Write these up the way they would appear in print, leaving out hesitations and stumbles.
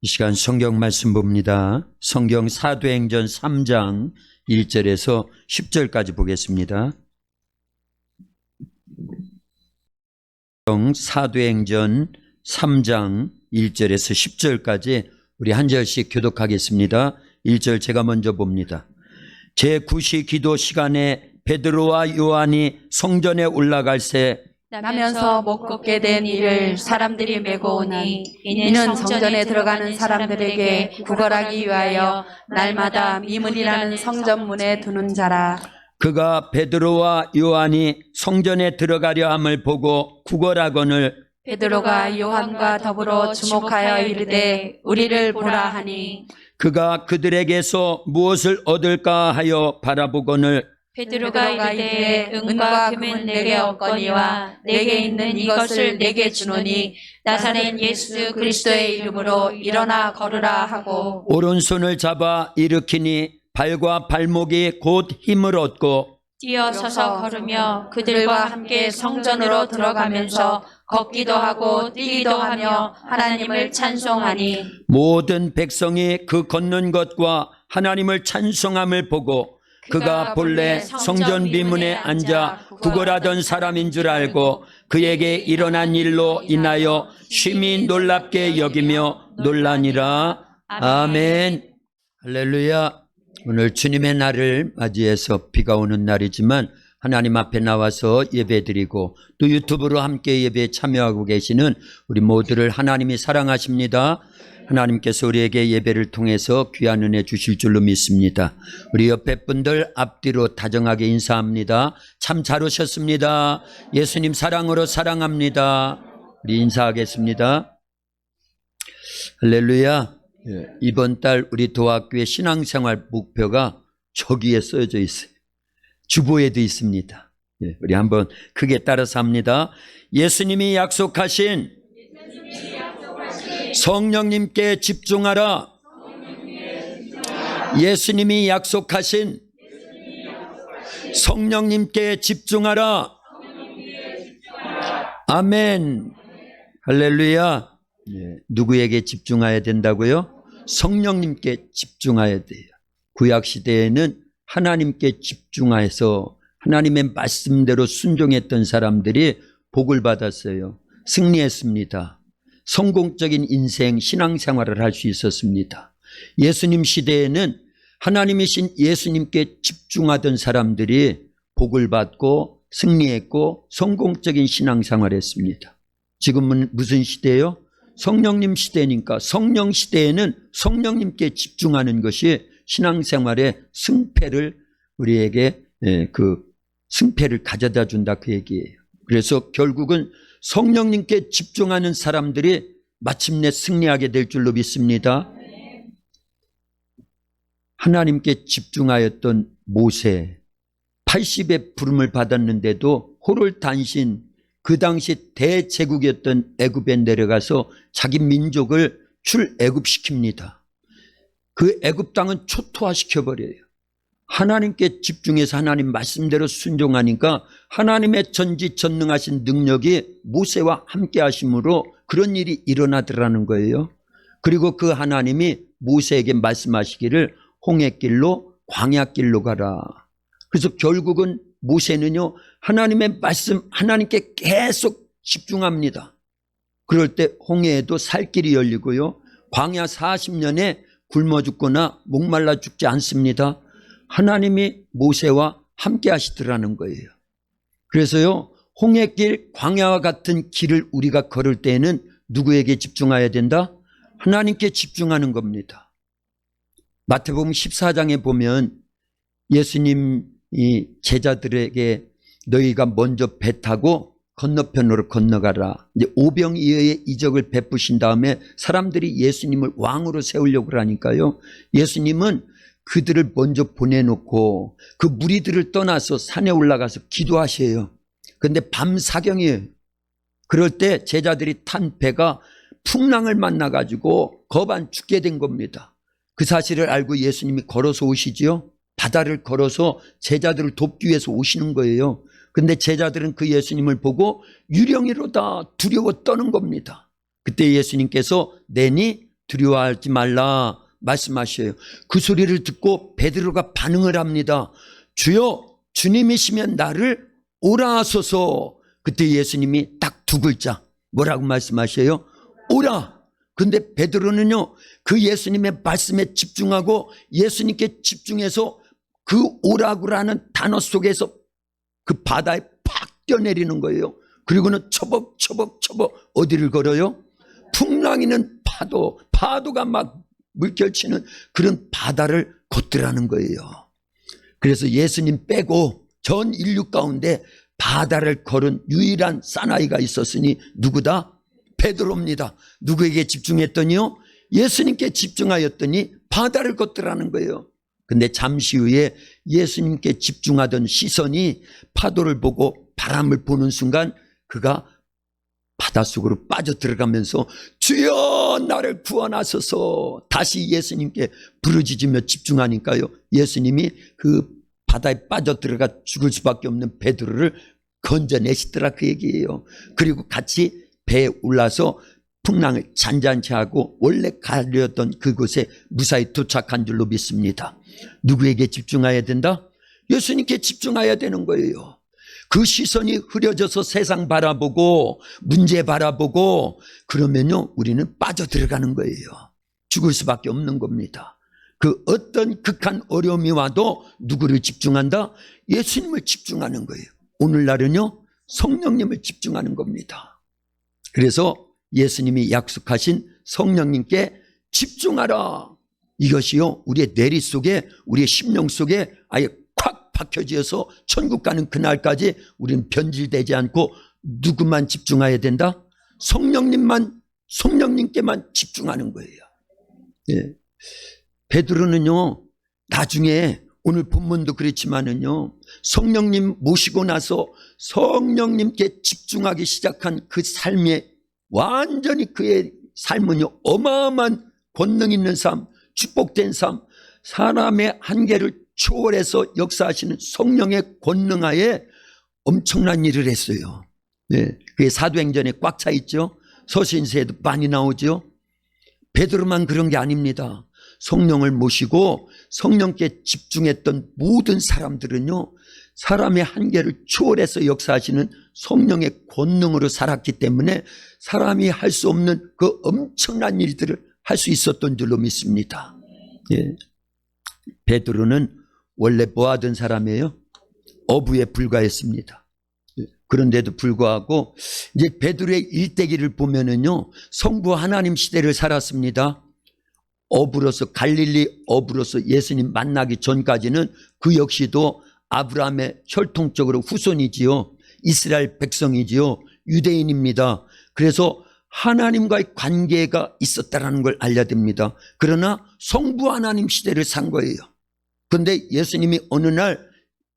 이 시간 성경 말씀 봅니다. 성경 사도행전 3장 1절에서 10절까지 보겠습니다. 사도행전 3장 1절에서 10절까지 우리 한 절씩 교독하겠습니다. 1절 제가 먼저 봅니다. 제9시 기도 시간에 베드로와 요한이 성전에 올라갈새 나면서 못 걷게 된 이를 사람들이 메고 오니 이는 성전에 들어가는 사람들에게 구걸하기 위하여 날마다 미문이라는 성전문에 두는 자라. 그가 베드로와 요한이 성전에 들어가려 함을 보고 구걸하거늘 베드로가 요한과 더불어 주목하여 이르되 우리를 보라 하니 그가 그들에게서 무엇을 얻을까 하여 바라보거늘 베드로가 이르되 은과 금은 내게 없거니와 내게 있는 이것을 내게 주노니 나사렛 예수 그리스도의 이름으로 일어나 걸으라 하고 오른손을 잡아 일으키니 발과 발목이 곧 힘을 얻고 뛰어서서 걸으며 그들과 함께 성전으로 들어가면서 걷기도 하고 뛰기도 하며 하나님을 찬송하니 모든 백성이 그 걷는 것과 하나님을 찬송함을 보고 그가 본래 성전 비문에 앉아 구걸하던 사람인 줄 알고 그에게 일어난 일로 인하여 심히 놀랍게 여기며 놀라니라. 아멘. 할렐루야. 오늘 주님의 날을 맞이해서 비가 오는 날이지만 하나님 앞에 나와서 예배드리고 또 유튜브로 함께 예배에 참여하고 계시는 우리 모두를 하나님이 사랑하십니다. 하나님께서 우리에게 예배를 통해서 귀한 은혜 주실 줄로 믿습니다. 우리 옆에 분들 앞뒤로 다정하게 인사합니다. 참 잘 오셨습니다. 예수님 사랑으로 사랑합니다. 우리 인사하겠습니다. 할렐루야. 이번 달 우리 도학교의 신앙생활 목표가 저기에 써져 있어요. 주보에도 있습니다. 우리 한번 크게 따라서 합니다. 예수님이 약속하신 성령님께 집중하라. 예수님이 약속하신 성령님께 집중하라. 아멘. 할렐루야. 누구에게 집중해야 된다고요? 성령님께 집중해야 돼요. 구약시대에는 하나님께 집중해서 하나님의 말씀대로 순종했던 사람들이 복을 받았어요. 승리했습니다. 성공적인 인생, 신앙생활을 할 수 있었습니다. 예수님 시대에는 하나님이신 예수님께 집중하던 사람들이 복을 받고 승리했고 성공적인 신앙생활을 했습니다. 지금은 무슨 시대예요? 성령님 시대니까 성령 시대에는 성령님께 집중하는 것이 신앙생활의 승패를 우리에게 그 승패를 가져다 준다 그 얘기예요. 그래서 결국은 성령님께 집중하는 사람들이 마침내 승리하게 될 줄로 믿습니다. 하나님께 집중하였던 모세 80의 부름을 받았는데도 호롤단신 그 당시 대제국이었던 애굽에 내려가서 자기 민족을 출애굽시킵니다. 그 애굽 땅은 초토화시켜버려요. 하나님께 집중해서 하나님 말씀대로 순종하니까 하나님의 전지전능하신 능력이 모세와 함께 하심으로 그런 일이 일어나더라는 거예요. 그리고 그 하나님이 모세에게 말씀하시기를 홍해길로 광야길로 가라. 그래서 결국은 모세는요 하나님의 말씀 하나님께 계속 집중합니다. 그럴 때 홍해에도 살 길이 열리고요 광야 40년에 굶어 죽거나 목말라 죽지 않습니다. 하나님이 모세와 함께 하시더라는 거예요. 그래서요 홍해길 광야와 같은 길을 우리가 걸을 때에는 누구에게 집중해야 된다? 하나님께 집중하는 겁니다. 마태복음 14장에 보면 예수님이 제자들에게 너희가 먼저 배 타고 건너편으로 건너가라. 이제 오병이어의 이적을 베푸신 다음에 사람들이 예수님을 왕으로 세우려고 하니까요. 예수님은 그들을 먼저 보내놓고 그 무리들을 떠나서 산에 올라가서 기도하셔요. 그런데 밤 사경이에요. 그럴 때 제자들이 탄 배가 풍랑을 만나가지고 거반 죽게 된 겁니다. 그 사실을 알고 예수님이 걸어서 오시지요. 바다를 걸어서 제자들을 돕기 위해서 오시는 거예요. 그런데 제자들은 그 예수님을 보고 유령이로다 두려워 떠는 겁니다. 그때 예수님께서 내니 두려워하지 말라 말씀하셔요. 그 소리를 듣고 베드로가 반응을 합니다. 주여, 주님이시면 나를 오라 하소서. 그때 예수님이 딱 두 글자 뭐라고 말씀하셔요? 오라. 근데 베드로는요, 그 예수님의 말씀에 집중하고 예수님께 집중해서 그 오라고라는 단어 속에서 그 바다에 팍 뛰어내리는 거예요. 그리고는 처벅처벅 어디를 걸어요? 풍랑이는 파도가 막 물결치는 그런 바다를 걷더라는 거예요. 그래서 예수님 빼고 전 인류 가운데 바다를 걸은 유일한 사나이가 있었으니 누구다? 베드로입니다. 누구에게 집중했더니요? 예수님께 집중하였더니 바다를 걷더라는 거예요. 근데 잠시 후에 예수님께 집중하던 시선이 파도를 보고 바람을 보는 순간 그가 바닷속으로 빠져들어가면서 주여 나를 구원하소서 다시 예수님께 부르짖으며 집중하니까요, 예수님이 그 바다에 빠져들어가 죽을 수밖에 없는 베드로를 건져내시더라, 그 얘기예요. 그리고 같이 배에 올라서 풍랑을 잔잔치 하고 원래 가려던 그곳에 무사히 도착한 줄로 믿습니다. 누구에게 집중해야 된다? 예수님께 집중해야 되는 거예요. 그 시선이 흐려져서 세상 바라보고 문제 바라보고 그러면요, 우리는 빠져들어가는 거예요. 죽을 수밖에 없는 겁니다. 그 어떤 극한 어려움이 와도 누구를 집중한다? 예수님을 집중하는 거예요. 오늘날은요, 성령님을 집중하는 겁니다. 그래서 예수님이 약속하신 성령님께 집중하라. 이것이요, 우리의 뇌리 속에, 우리의 심령 속에 아예 콱 박혀지어서 천국 가는 그날까지 우리는 변질되지 않고 누구만 집중해야 된다? 성령님께만 집중하는 거예요. 예. 베드로는요, 나중에 오늘 본문도 그렇지만은요, 성령님 모시고 나서 성령님께 집중하기 시작한 그 삶에 완전히 그의 삶은요, 어마어마한 권능 있는 삶, 축복된 삶, 사람의 한계를 초월해서 역사하시는 성령의 권능하에 엄청난 일을 했어요. 네, 그게 사도행전에 꽉 차 있죠. 서신서에도 많이 나오죠. 베드로만 그런 게 아닙니다. 성령을 모시고 성령께 집중했던 모든 사람들은요, 사람의 한계를 초월해서 역사하시는 성령의 권능으로 살았기 때문에 사람이 할 수 없는 그 엄청난 일들을 할 수 있었던 줄로 믿습니다. 예. 베드로는 원래 뭐 하던 사람이에요? 어부에 불과했습니다. 그런데도 불구하고 이제 베드로의 일대기를 보면은요, 성부 하나님 시대를 살았습니다. 어부로서, 갈릴리 어부로서 예수님 만나기 전까지는 그 역시도 아브라함의 혈통적으로 후손이지요. 이스라엘 백성이지요. 유대인입니다. 그래서 하나님과의 관계가 있었다는 걸 알려야 됩니다. 그러나 성부 하나님 시대를 산 거예요. 그런데 예수님이 어느 날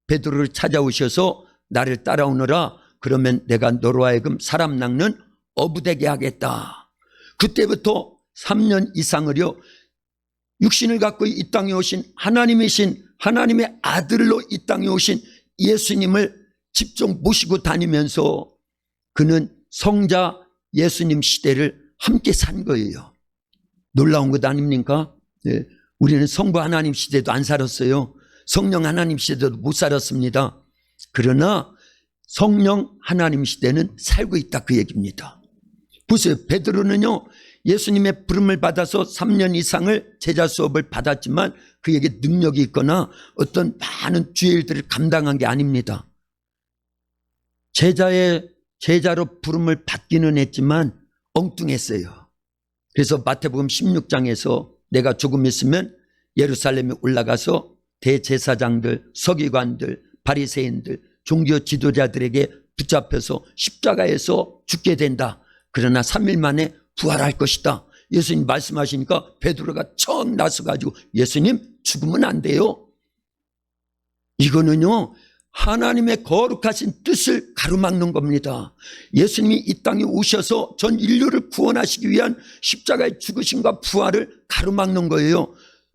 베드로를 찾아오셔서 나를 따라오너라. 그러면 내가 너로 하여금 사람 낚는 어부되게 하겠다. 그때부터 3년 이상을요, 육신을 갖고 이 땅에 오신 하나님이신 하나님의 아들로 이 땅에 오신 예수님을 직접 모시고 다니면서 그는 성자 예수님 시대를 함께 산 거예요. 놀라운 것 아닙니까? 네. 우리는 성부 하나님 시대도 안 살았어요. 성령 하나님 시대도 못 살았습니다. 그러나 성령 하나님 시대는 살고 있다, 그 얘기입니다. 보세요. 베드로는요, 예수님의 부름을 받아서 3년 이상을 제자 수업을 받았지만 그에게 능력이 있거나 어떤 많은 주일들을 감당한 게 아닙니다. 제자로 부름을 받기는 했지만 엉뚱했어요. 그래서 마태복음 16장에서 내가 조금 있으면 예루살렘에 올라가서 대제사장들, 서기관들, 바리새인들, 종교 지도자들에게 붙잡혀서 십자가에서 죽게 된다. 그러나 3일 만에 부활할 것이다. 예수님 말씀하시니까 베드로가 청 나서가지고 예수님 죽으면 안 돼요. 이거는요, 하나님의 거룩하신 뜻을 가로막는 겁니다. 예수님이 이 땅에 오셔서 전 인류를 구원하시기 위한 십자가의 죽으심과 부활을 가로막는 거예요.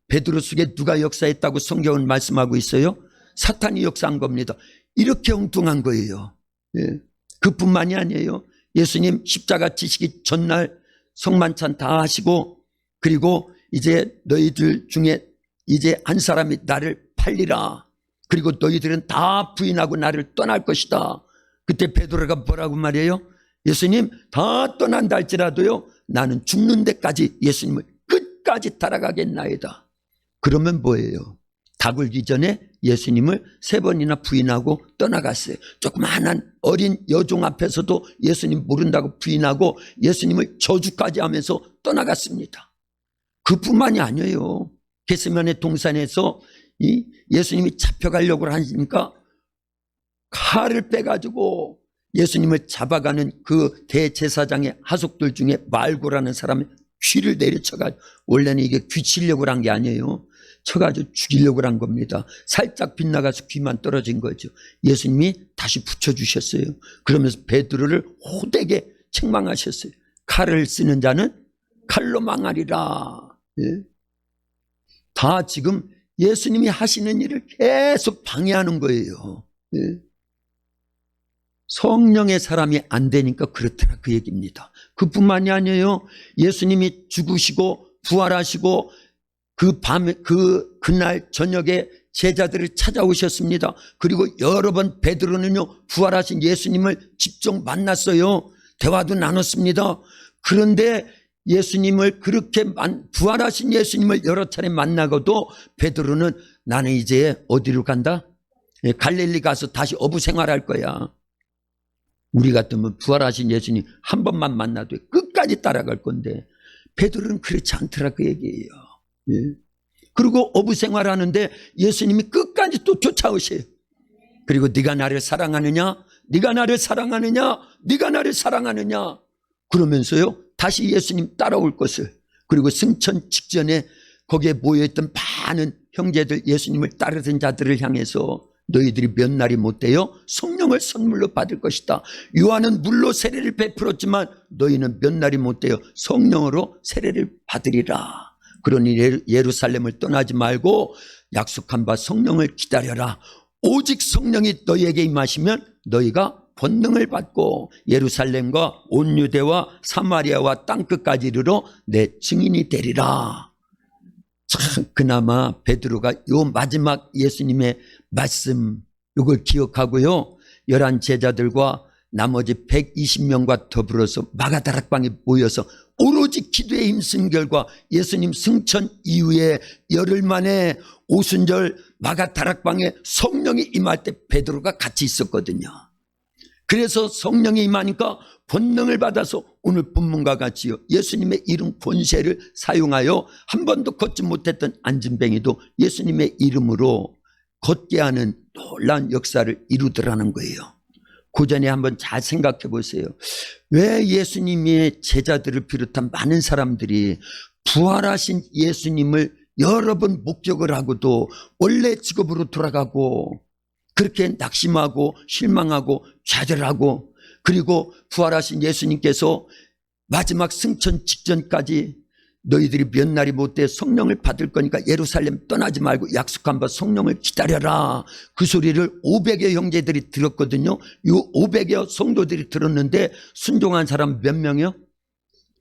베드로 속에 누가 역사했다고 성경은 말씀하고 있어요? 사탄이 역사한 겁니다. 이렇게 엉뚱한 거예요. 예. 그뿐만이 아니에요. 예수님 십자가 지시기 전날 성만찬 다 하시고 그리고 이제 너희들 중에 이제 한 사람이 나를 팔리라. 그리고 너희들은 다 부인하고 나를 떠날 것이다. 그때 베드로가 뭐라고 말해요? 예수님, 다 떠난다 할지라도요, 나는 죽는 데까지 예수님을 끝까지 따라가겠나이다. 그러면 뭐예요? 다 굴기 전에 예수님을 3번이나 부인하고 떠나갔어요. 조그마한 어린 여종 앞에서도 예수님 모른다고 부인하고 예수님을 저주까지 하면서 떠나갔습니다. 그뿐만이 아니에요. 겟세마네 동산에서 예수님이 잡혀가려고 하니까 칼을 빼가지고 예수님을 잡아가는 그 대제사장의 하속들 중에 말고라는 사람이 귀를 내려쳐가지고, 원래는 이게 귀 치려고 한 게 아니에요. 쳐가지고 죽이려고 한 겁니다. 살짝 빗나가서 귀만 떨어진 거죠. 예수님이 다시 붙여주셨어요. 그러면서 베드로를 호되게 책망하셨어요. 칼을 쓰는 자는 칼로 망하리라. 예? 다 지금 예수님이 하시는 일을 계속 방해하는 거예요. 예? 성령의 사람이 안 되니까 그렇더라, 그 얘기입니다. 그뿐만이 아니에요. 예수님이 죽으시고 부활하시고 그 밤에 그날 저녁에 제자들을 찾아오셨습니다. 그리고 여러 번 베드로는요, 부활하신 예수님을 직접 만났어요. 대화도 나눴습니다. 그런데 예수님을 그렇게 부활하신 예수님을 여러 차례 만나고도 베드로는 나는 이제 어디로 간다? 갈릴리 가서 다시 어부 생활할 거야. 우리 같으면 부활하신 예수님 한 번만 만나도 끝까지 따라갈 건데 베드로는 그렇지 않더라, 그 얘기예요. 예. 그리고 어부 생활하는데 예수님이 끝까지 또 쫓아오세요. 그리고 네가 나를 사랑하느냐? 네가 나를 사랑하느냐? 네가 나를 사랑하느냐? 그러면서요, 다시 예수님 따라올 것을. 그리고 승천 직전에 거기에 모여있던 많은 형제들, 예수님을 따르던 자들을 향해서 너희들이 몇 날이 못되어 성령을 선물로 받을 것이다. 요한은 물로 세례를 베풀었지만 너희는 몇 날이 못되어 성령으로 세례를 받으리라. 그러니 예루살렘을 떠나지 말고 약속한 바 성령을 기다려라. 오직 성령이 너희에게 임하시면 너희가 권능을 받고 예루살렘과 온 유대와 사마리아와 땅끝까지 이르러 내 증인이 되리라. 참, 그나마 베드로가 요 마지막 예수님의 말씀, 이걸 기억하고요, 11 제자들과 나머지 120명과 더불어서 마가다락방에 모여서 오로지 기도에 힘쓴 결과 예수님 승천 이후에 열흘 만에 오순절 마가다락방에 성령이 임할 때 베드로가 같이 있었거든요. 그래서 성령이 임하니까 권능을 받아서 오늘 본문과 같이요, 예수님의 이름 권세를 사용하여 한 번도 걷지 못했던 안진뱅이도 예수님의 이름으로 걷게 하는 놀라운 역사를 이루더라는 거예요. 그 전에 한번 잘 생각해 보세요. 왜 예수님의 제자들을 비롯한 많은 사람들이 부활하신 예수님을 여러 번 목격을 하고도 원래 직업으로 돌아가고 그렇게 낙심하고 실망하고 좌절하고, 그리고 부활하신 예수님께서 마지막 승천 직전까지 너희들이 몇 날이 못돼 성령을 받을 거니까 예루살렘 떠나지 말고 약속한 바 성령을 기다려라. 그 소리를 500여 형제들이 들었거든요. 이 500여 성도들이 들었는데 순종한 사람 몇 명이요?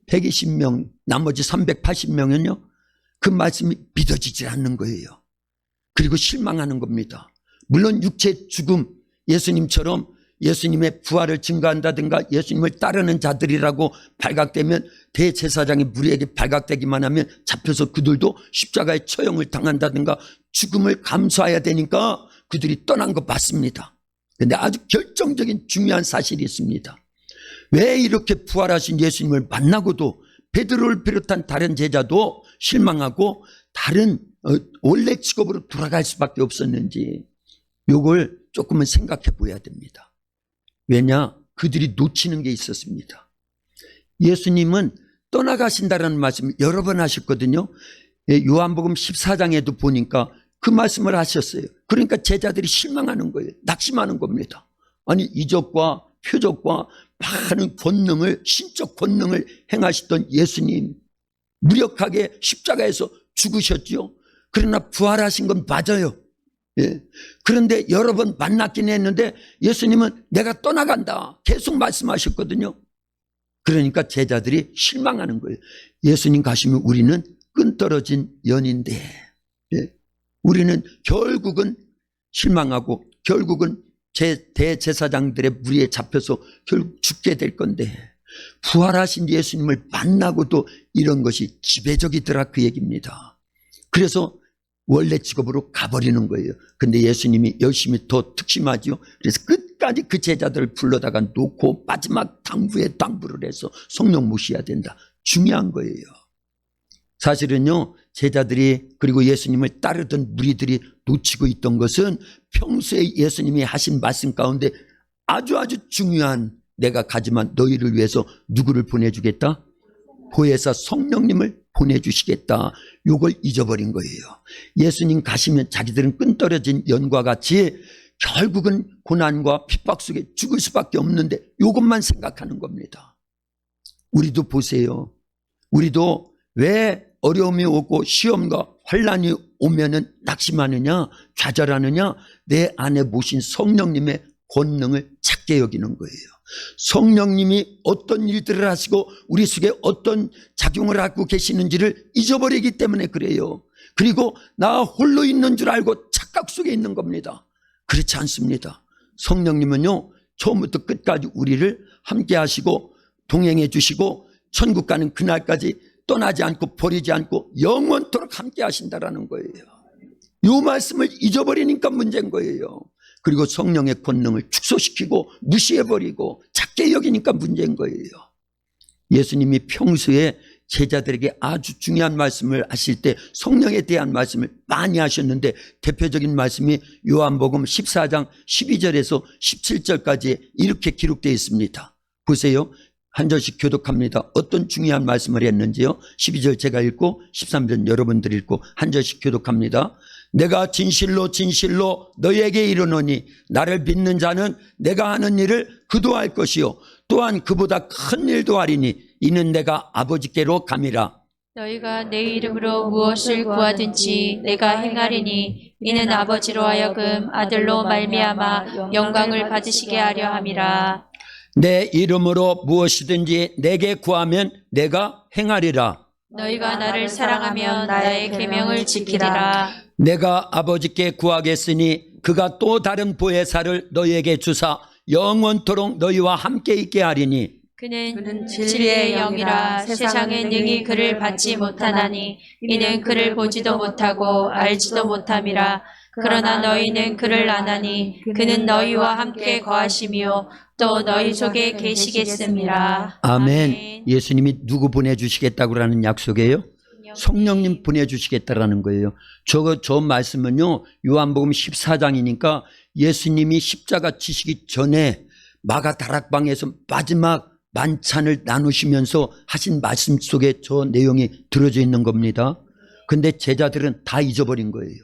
120명, 나머지 380명은요 그 말씀이 믿어지지 않는 거예요. 그리고 실망하는 겁니다. 물론 육체 죽음, 예수님처럼 예수님의 부활을 증거한다든가 예수님을 따르는 자들이라고 발각되면 대제사장이 무리에게 발각되기만 하면 잡혀서 그들도 십자가의 처형을 당한다든가 죽음을 감수해야 되니까 그들이 떠난 거 맞습니다. 그런데 아주 결정적인 중요한 사실이 있습니다. 왜 이렇게 부활하신 예수님을 만나고도 베드로를 비롯한 다른 제자도 실망하고 다른 원래 직업으로 돌아갈 수밖에 없었는지, 이걸 조금은 생각해 보아야 됩니다. 왜냐? 그들이 놓치는 게 있었습니다. 예수님은 떠나가신다라는 말씀을 여러 번 하셨거든요. 요한복음 14장에도 보니까 그 말씀을 하셨어요. 그러니까 제자들이 실망하는 거예요. 낙심하는 겁니다. 아니, 이적과 표적과 많은 권능을, 신적 권능을 행하시던 예수님, 무력하게 십자가에서 죽으셨죠. 그러나 부활하신 건 맞아요. 예. 그런데 여러 번 만났긴 했는데 예수님은 내가 떠나간다 계속 말씀하셨거든요. 그러니까 제자들이 실망하는 거예요. 예수님 가시면 우리는 끈떨어진 연인데, 예, 우리는 결국은 실망하고 결국은 대제사장들의 무리에 잡혀서 결국 죽게 될 건데, 부활하신 예수님을 만나고도 이런 것이 지배적이더라, 그 얘기입니다. 그래서 원래 직업으로 가버리는 거예요. 근데 예수님이 열심히 더 특심하죠. 그래서 끝까지 그 제자들을 불러다가 놓고 마지막 당부에 당부를 해서 성령 모셔야 된다. 중요한 거예요. 사실은요, 제자들이 그리고 예수님을 따르던 무리들이 놓치고 있던 것은 평소에 예수님이 하신 말씀 가운데 아주 중요한, 내가 가지만 너희를 위해서 누구를 보내주겠다? 보혜사 성령님을 보내주시겠다. 요걸 잊어버린 거예요. 예수님 가시면 자기들은 끈떨어진 연과 같이 결국은 고난과 핍박 속에 죽을 수밖에 없는데 요것만 생각하는 겁니다. 우리도 보세요. 우리도 왜 어려움이 오고 시험과 환난이 오면은 낙심하느냐, 좌절하느냐? 내 안에 모신 성령님의 권능을 작게 여기는 거예요. 성령님이 어떤 일들을 하시고 우리 속에 어떤 작용을 하고 계시는지를 잊어버리기 때문에 그래요. 그리고 나 홀로 있는 줄 알고 착각 속에 있는 겁니다. 그렇지 않습니다. 성령님은요, 처음부터 끝까지 우리를 함께 하시고 동행해 주시고 천국 가는 그날까지 떠나지 않고 버리지 않고 영원토록 함께 하신다라는 거예요. 이 말씀을 잊어버리니까 문제인 거예요. 그리고 성령의 권능을 축소시키고 무시해버리고 작게 여기니까 문제인 거예요. 예수님이 평소에 제자들에게 아주 중요한 말씀을 하실 때 성령에 대한 말씀을 많이 하셨는데, 대표적인 말씀이 요한복음 14장 12절에서 17절까지 이렇게 기록되어 있습니다. 보세요. 한 절씩 교독합니다. 어떤 중요한 말씀을 했는지요. 12절 제가 읽고 13절 여러분들 읽고 한 절씩 교독합니다. 내가 진실로 너희에게 이르노니 나를 믿는 자는 내가 하는 일을 그도 할 것이요 또한 그보다 큰 일도 하리니 이는 내가 아버지께로 감이라. 너희가 내 이름으로 무엇을 구하든지 내가 행하리니 이는 아버지로 하여금 아들로 말미암아 영광을 받으시게 하려 함이라. 내 이름으로 무엇이든지 내게 구하면 내가 행하리라. 너희가 나를 사랑하면 나의 계명을 지키리라. 내가 아버지께 구하겠으니 그가 또 다른 보혜사를 너희에게 주사 영원토록 너희와 함께 있게 하리니 그는 진리의 영이라. 세상에 능히 그를 받지 못하나니 이는 그를 보지도 못하고 알지도 못함이라. 그러나 너희는 그를 아나니 그는 너희와 함께 거하시며 또 너희 속에 계시겠습니다. 아멘. 예수님이 누구 보내주시겠다고 하는 약속이에요? 성령님 보내주시겠다라는 거예요. 저 말씀은요, 요한복음 14장이니까 예수님이 십자가 지시기 전에 마가 다락방에서 마지막 만찬을 나누시면서 하신 말씀 속에 저 내용이 들어져 있는 겁니다. 근데 제자들은 다 잊어버린 거예요.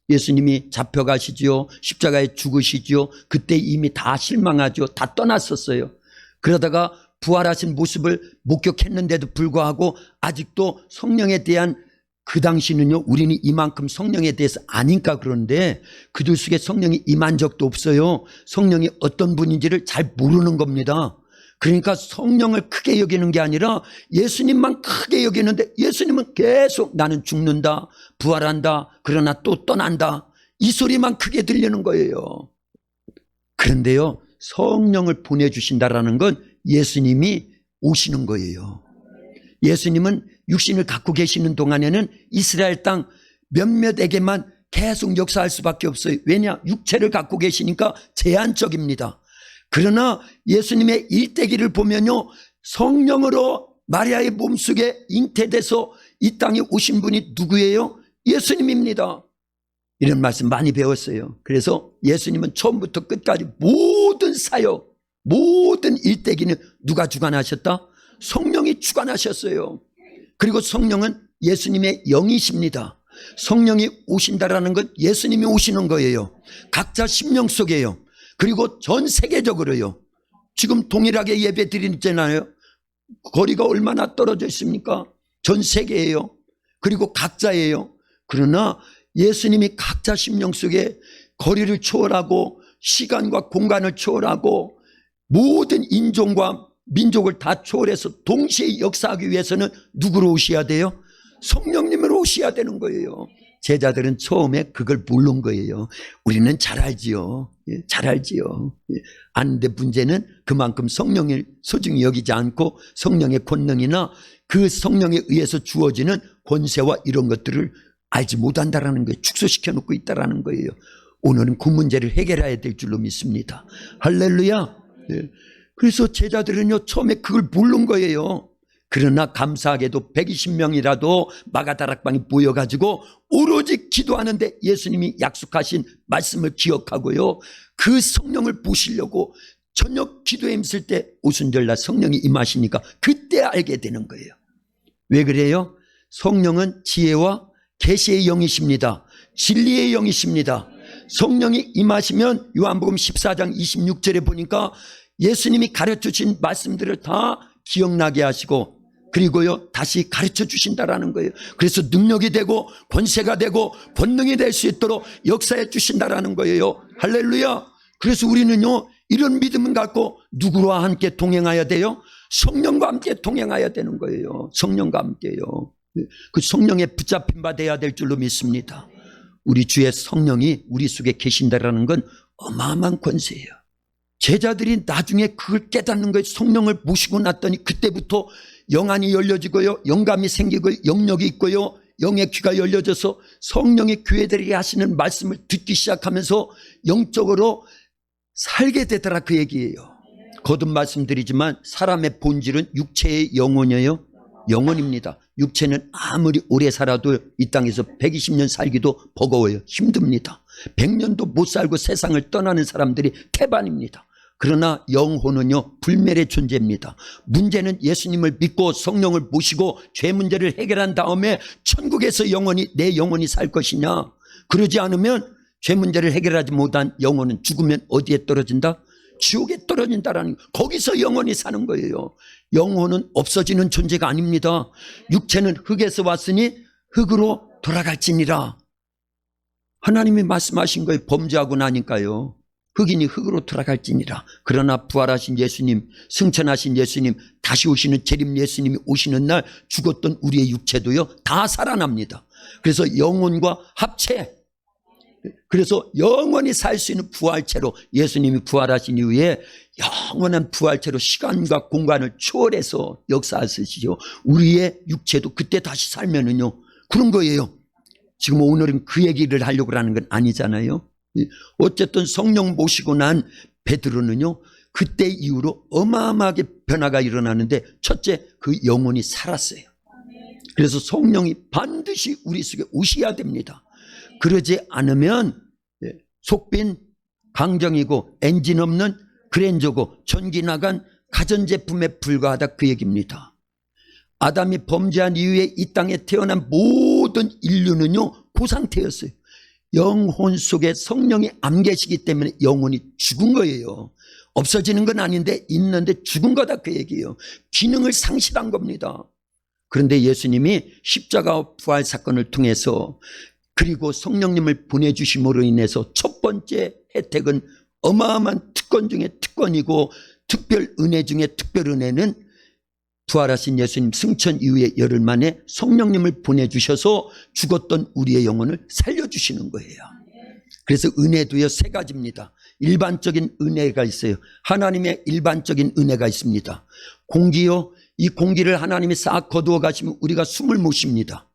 예수님이 잡혀가시지요. 십자가에 죽으시지요. 그때 이미 다 실망하죠. 다 떠났었어요. 그러다가 부활하신 모습을 목격했는데도 불구하고 아직도 성령에 대한, 그 당시는요, 우리는 이만큼 성령에 대해서 아니까 그런데 그들 속에 성령이 임한 적도 없어요. 성령이 어떤 분인지를 잘 모르는 겁니다. 그러니까 성령을 크게 여기는 게 아니라 예수님만 크게 여기는데, 예수님은 계속 나는 죽는다, 부활한다, 그러나 또 떠난다, 이 소리만 크게 들리는 거예요. 그런데요, 성령을 보내주신다라는 건 예수님이 오시는 거예요. 예수님은 육신을 갖고 계시는 동안에는 이스라엘 땅 몇몇에게만 계속 역사할 수밖에 없어요. 왜냐? 육체를 갖고 계시니까 제한적입니다. 그러나 예수님의 일대기를 보면요, 성령으로 마리아의 몸속에 잉태돼서 이 땅에 오신 분이 누구예요? 예수님입니다. 이런 말씀 많이 배웠어요. 그래서 예수님은 처음부터 끝까지 모든 사역, 모든 일대기는 누가 주관하셨다? 성령이 주관하셨어요. 그리고 성령은 예수님의 영이십니다. 성령이 오신다라는 건 예수님이 오시는 거예요. 각자 심령 속에요. 그리고 전 세계적으로요. 지금 동일하게 예배 드리잖아요. 거리가 얼마나 떨어져 있습니까? 전 세계예요. 그리고 각자예요. 그러나 예수님이 각자 심령 속에 거리를 초월하고 시간과 공간을 초월하고 모든 인종과 민족을 다 초월해서 동시에 역사하기 위해서는 누구로 오셔야 돼요? 성령님으로 오셔야 되는 거예요. 제자들은 처음에 그걸 모르는 거예요. 우리는 잘 알지요. 예, 잘 알지요. 예, 아는데 문제는 그만큼 성령을 소중히 여기지 않고 성령의 권능이나 그 성령에 의해서 주어지는 권세와 이런 것들을 알지 못한다라는 거예요. 축소시켜 놓고 있다라는 거예요. 오늘은 그 문제를 해결해야 될 줄로 믿습니다. 할렐루야. 예. 그래서 제자들은요 처음에 그걸 모르는 거예요. 그러나 감사하게도 120명이라도 마가다락방에 모여가지고 오로지 기도하는데 예수님이 약속하신 말씀을 기억하고요, 그 성령을 보시려고 저녁 기도에 있을 때 오순절날 성령이 임하시니까 그때 알게 되는 거예요. 왜 그래요? 성령은 지혜와 계시의 영이십니다. 진리의 영이십니다. 성령이 임하시면 요한복음 14장 26절에 보니까 예수님이 가르쳐주신 말씀들을 다 기억나게 하시고 그리고요 다시 가르쳐 주신다라는 거예요. 그래서 능력이 되고 권세가 되고 권능이 될 수 있도록 역사해 주신다라는 거예요. 할렐루야. 그래서 우리는요 이런 믿음을 갖고 누구와 함께 동행해야 돼요? 성령과 함께 동행해야 되는 거예요. 성령과 함께요. 그 성령에 붙잡힌 바 돼야 될 줄로 믿습니다. 우리 주의 성령이 우리 속에 계신다라는 건 어마어마한 권세예요. 제자들이 나중에 그걸 깨닫는 거예요. 성령을 모시고 났더니 그때부터 영안이 열려지고요, 영감이 생기고 영력이 있고요, 영의 귀가 열려져서 성령이 교회들에게 하시는 말씀을 듣기 시작하면서 영적으로 살게 되더라, 그 얘기예요. 거듭 말씀드리지만 사람의 본질은 육체의 영혼이에요. 영혼입니다. 육체는 아무리 오래 살아도 이 땅에서 120년 살기도 버거워요. 힘듭니다. 100년도 못 살고 세상을 떠나는 사람들이 태반입니다. 그러나 영혼은요 불멸의 존재입니다. 문제는 예수님을 믿고 성령을 모시고 죄 문제를 해결한 다음에 천국에서 내 영혼이 살 것이냐. 그러지 않으면 죄 문제를 해결하지 못한 영혼은 죽으면 어디에 떨어진다? 지옥에 떨어진다라는 거예요. 거기서 영혼이 사는 거예요. 영혼은 없어지는 존재가 아닙니다. 육체는 흙에서 왔으니 흙으로 돌아갈지니라. 하나님이 말씀하신 거예요. 범죄하고 나니까요 흑인이 흙으로 돌아갈지니라. 그러나 부활하신 예수님, 승천하신 예수님, 다시 오시는 재림 예수님이 오시는 날 죽었던 우리의 육체도요 다 살아납니다. 그래서 영혼과 합체, 그래서 영원히 살 수 있는 부활체로 예수님이 부활하신 이후에 영원한 부활체로 시간과 공간을 초월해서 역사하시죠. 우리의 육체도 그때 다시 살면은요 그런 거예요. 지금 오늘은 그 얘기를 하려고 하는 건 아니잖아요. 어쨌든 성령 모시고 난 베드로는요 그때 이후로 어마어마하게 변화가 일어나는데, 첫째, 그 영혼이 살았어요. 그래서 성령이 반드시 우리 속에 오셔야 됩니다. 그러지 않으면 속빈 강정이고 엔진 없는 그랜저고 전기 나간 가전제품에 불과하다, 그 얘기입니다. 아담이 범죄한 이후에 이 땅에 태어난 모든 인류는요 그 상태였어요. 영혼 속에 성령이 안 계시기 때문에 영혼이 죽은 거예요. 없어지는 건 아닌데 있는데 죽은 거다, 그 얘기예요. 기능을 상실한 겁니다. 그런데 예수님이 십자가 부활 사건을 통해서 그리고 성령님을 보내주심으로 인해서 첫 번째 혜택은 어마어마한 특권 중에 특권이고 특별 은혜 중에 특별 은혜는 부활하신 예수님 승천 이후에 열흘 만에 성령님을 보내주셔서 죽었던 우리의 영혼을 살려주시는 거예요. 그래서 은혜도요 세 가지입니다. 일반적인 은혜가 있어요. 하나님의 일반적인 은혜가 있습니다. 공기요, 이 공기를 하나님이 싹 거두어 가시면 우리가 숨을 못 쉽니다.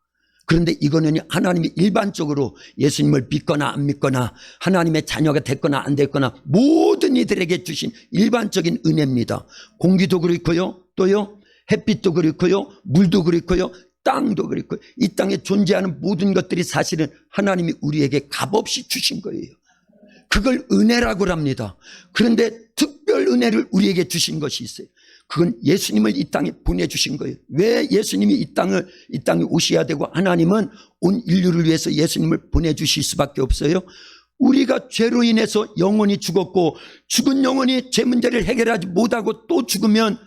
그런데 이거는 하나님이 일반적으로 예수님을 믿거나 안 믿거나 하나님의 자녀가 됐거나 안 됐거나 모든 이들에게 주신 일반적인 은혜입니다. 공기도 그렇고요, 또요 햇빛도 그렇고요, 물도 그렇고요, 땅도 그렇고요. 이 땅에 존재하는 모든 것들이 사실은 하나님이 우리에게 값없이 주신 거예요. 그걸 은혜라고 합니다. 그런데 특별 은혜를 우리에게 주신 것이 있어요. 그건 예수님을 이 땅에 보내주신 거예요. 왜 예수님이 이 땅에 오셔야 되고 하나님은 온 인류를 위해서 예수님을 보내주실 수밖에 없어요? 우리가 죄로 인해서 영혼이 죽었고 죽은 영혼이 죄 문제를 해결하지 못하고 또 죽으면,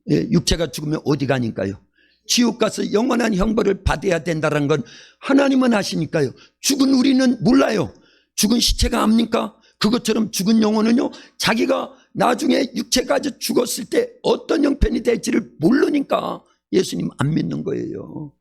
육체가 죽으면 어디 가니까요? 지옥 가서 영원한 형벌을 받아야 된다는 건 하나님은 아시니까요. 죽은 우리는 몰라요. 죽은 시체가 압니까? 그것처럼 죽은 영혼은요 자기가 나중에 육체가 죽었을 때 어떤 형편이 될지를 모르니까 예수님 안 믿는 거예요.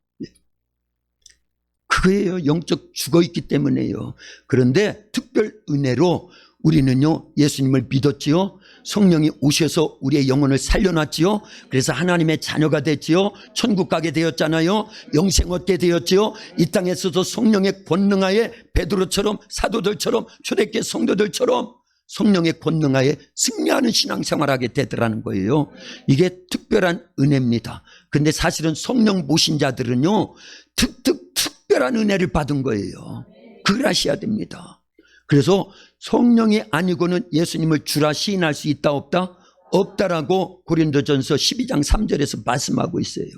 그거예요. 영적 죽어있기 때문에요. 그런데 특별 은혜로 우리는요, 예수님을 믿었지요. 성령이 오셔서 우리의 영혼을 살려놨지요. 그래서 하나님의 자녀가 됐지요. 천국 가게 되었잖아요. 영생 얻게 되었지요. 이 땅에서도 성령의 권능하에 베드로처럼, 사도들처럼, 초대교회 성도들처럼 성령의 권능하에 승리하는 신앙생활하게 되더라는 거예요. 이게 특별한 은혜입니다. 근데 사실은 성령 모신 자들은요, 특별한 은혜를 받은 거예요. 그걸 아셔야 됩니다. 그래서 성령이 아니고는 예수님을 주라 시인할 수 있다 없다? 없다라고 고린도전서 12장 3절에서 말씀하고 있어요.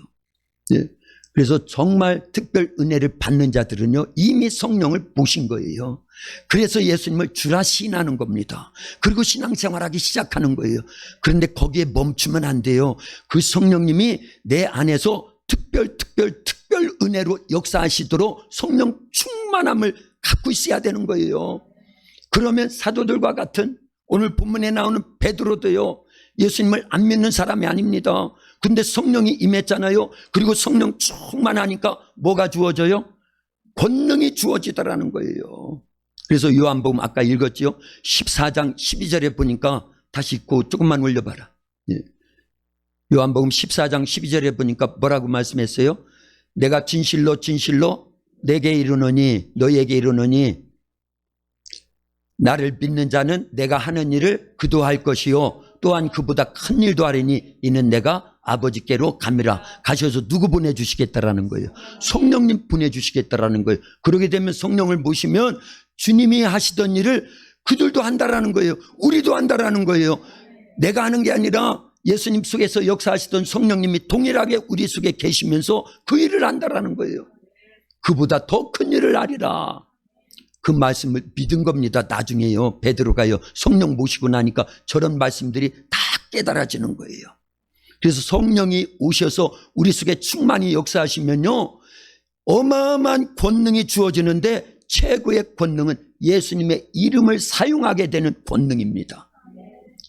네. 그래서 정말 특별 은혜를 받는 자들은요, 이미 성령을 모신 거예요. 그래서 예수님을 주라 시인하는 겁니다. 그리고 신앙생활하기 시작하는 거예요. 그런데 거기에 멈추면 안 돼요. 그 성령님이 내 안에서 특별 은혜로 역사하시도록 성령 충만함을 갖고 있어야 되는 거예요. 그러면 사도들과 같은 오늘 본문에 나오는 베드로도요, 예수님을 안 믿는 사람이 아닙니다. 근데 성령이 임했잖아요. 그리고 성령 충만하니까 뭐가 주어져요? 권능이 주어지더라는 거예요. 그래서 요한복음 아까 읽었죠. 14장 12절에 보니까 다시 읽고 조금만 올려봐라. 예. 요한복음 14장 12절에 보니까 뭐라고 말씀했어요? 내가 진실로 내게 이르노니, 너희에게 이르노니, 나를 믿는 자는 내가 하는 일을 그도 할 것이요 또한 그보다 큰 일도 하리니 이는 내가 아버지께로 갑니다. 가셔서 누구 보내주시겠다라는 거예요? 성령님 보내주시겠다라는 거예요. 그러게 되면 성령을 모시면 주님이 하시던 일을 그들도 한다라는 거예요. 우리도 한다라는 거예요. 내가 하는 게 아니라 예수님 속에서 역사하시던 성령님이 동일하게 우리 속에 계시면서 그 일을 한다라는 거예요. 그보다 더 큰 일을 하리라. 그 말씀을 믿은 겁니다. 나중에요, 베드로가요, 성령 모시고 나니까 저런 말씀들이 다 깨달아지는 거예요. 그래서 성령이 오셔서 우리 속에 충만히 역사하시면요, 어마어마한 권능이 주어지는데 최고의 권능은 예수님의 이름을 사용하게 되는 권능입니다.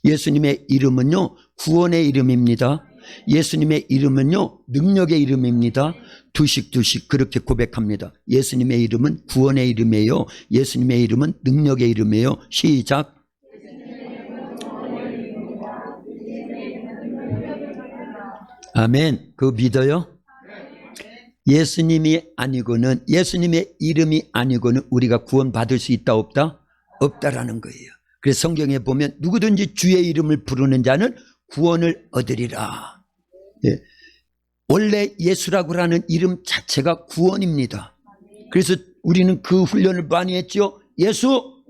예수님의 이름은요, 구원의 이름입니다. 예수님의 이름은요, 능력의 이름입니다. 두씩 그렇게 고백합니다. 예수님의 이름은 구원의 이름이에요. 예수님의 이름은 능력의 이름이에요. 시작. 아멘. 그거 믿어요? 예수님이 아니고는, 예수님의 이름이 아니고는 우리가 구원받을 수 있다 없다? 없다라는 거예요. 그래서 성경에 보면 누구든지 주의 이름을 부르는 자는 구원을 얻으리라. 예. 원래 예수라고 하는 이름 자체가 구원입니다. 그래서 우리는 그 훈련을 많이 했죠. 예수,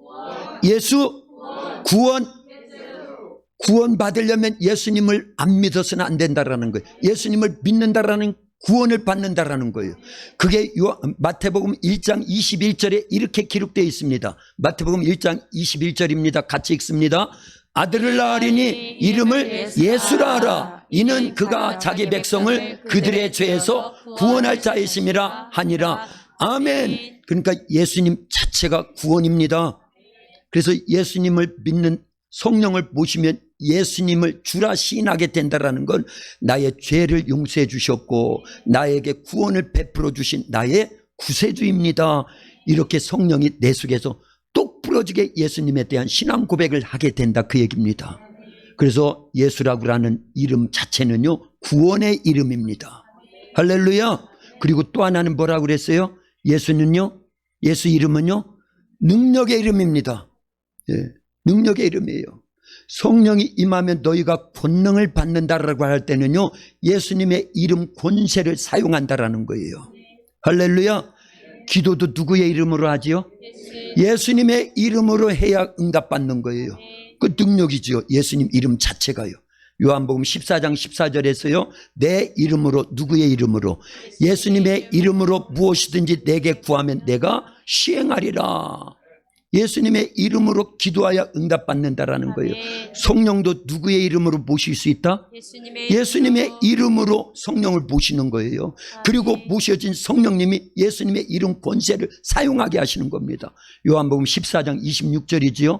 구원 받으려면 예수님을 안 믿어서는 안 된다라는 거예요. 예수님을 믿는다라는 구원을 받는다라는 거예요. 그게 마태복음 1장 21절에 이렇게 기록되어 있습니다. 마태복음 1장 21절입니다. 같이 읽습니다. 아들을 낳으리니 이름을 예수라 하라. 이는 그가 자기 백성을 그들의 죄에서 구원할 자이심이라 하니라. 아멘. 그러니까 예수님 자체가 구원입니다. 그래서 예수님을 믿는 성령을 모시면 예수님을 주라 시인하게 된다는 건 나의 죄를 용서해 주셨고 나에게 구원을 베풀어 주신 나의 구세주입니다. 이렇게 성령이 내 속에서 똑 부러지게 예수님에 대한 신앙 고백을 하게 된다, 그 얘기입니다. 그래서 예수라고 하는 이름 자체는요, 구원의 이름입니다. 할렐루야. 그리고 또 하나는 뭐라고 그랬어요? 예수는요, 예수 이름은요, 능력의 이름입니다. 예, 능력의 이름이에요. 성령이 임하면 너희가 권능을 받는다라고 할 때는요, 예수님의 이름 권세를 사용한다라는 거예요. 할렐루야. 기도도 누구의 이름으로 하지요? 예수님의 이름으로 해야 응답받는 거예요. 그 능력이지요. 예수님 이름 자체가요. 요한복음 14장 14절에서요. 내 이름으로, 누구의 이름으로? 예수님의 이름으로 무엇이든지 내게 구하면 내가 시행하리라. 예수님의 이름으로 기도하여 응답받는다라는 거예요. 성령도 누구의 이름으로 모실 수 있다? 예수님의 이름으로 성령을 모시는 거예요. 그리고 모셔진 성령님이 예수님의 이름 권세를 사용하게 하시는 겁니다. 요한복음 14장 26절이지요.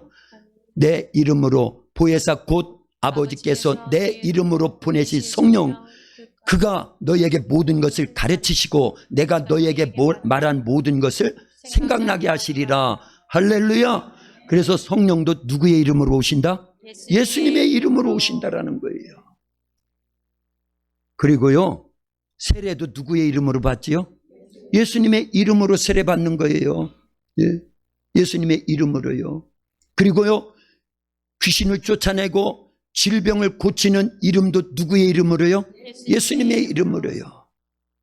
내 이름으로 보혜사 곧 아버지께서 내 이름으로 보내신 성령, 그가 너에게 모든 것을 가르치시고 내가 너에게 말한 모든 것을 생각나게 하시리라. 할렐루야. 그래서 성령도 누구의 이름으로 오신다? 예수님의 이름으로 오신다라는 거예요. 그리고요, 세례도 누구의 이름으로 받지요? 예수님의 이름으로 세례 받는 거예요. 예. 예수님의 이름으로요. 그리고요, 귀신을 쫓아내고 질병을 고치는 이름도 누구의 이름으로요? 예수님의 이름으로요.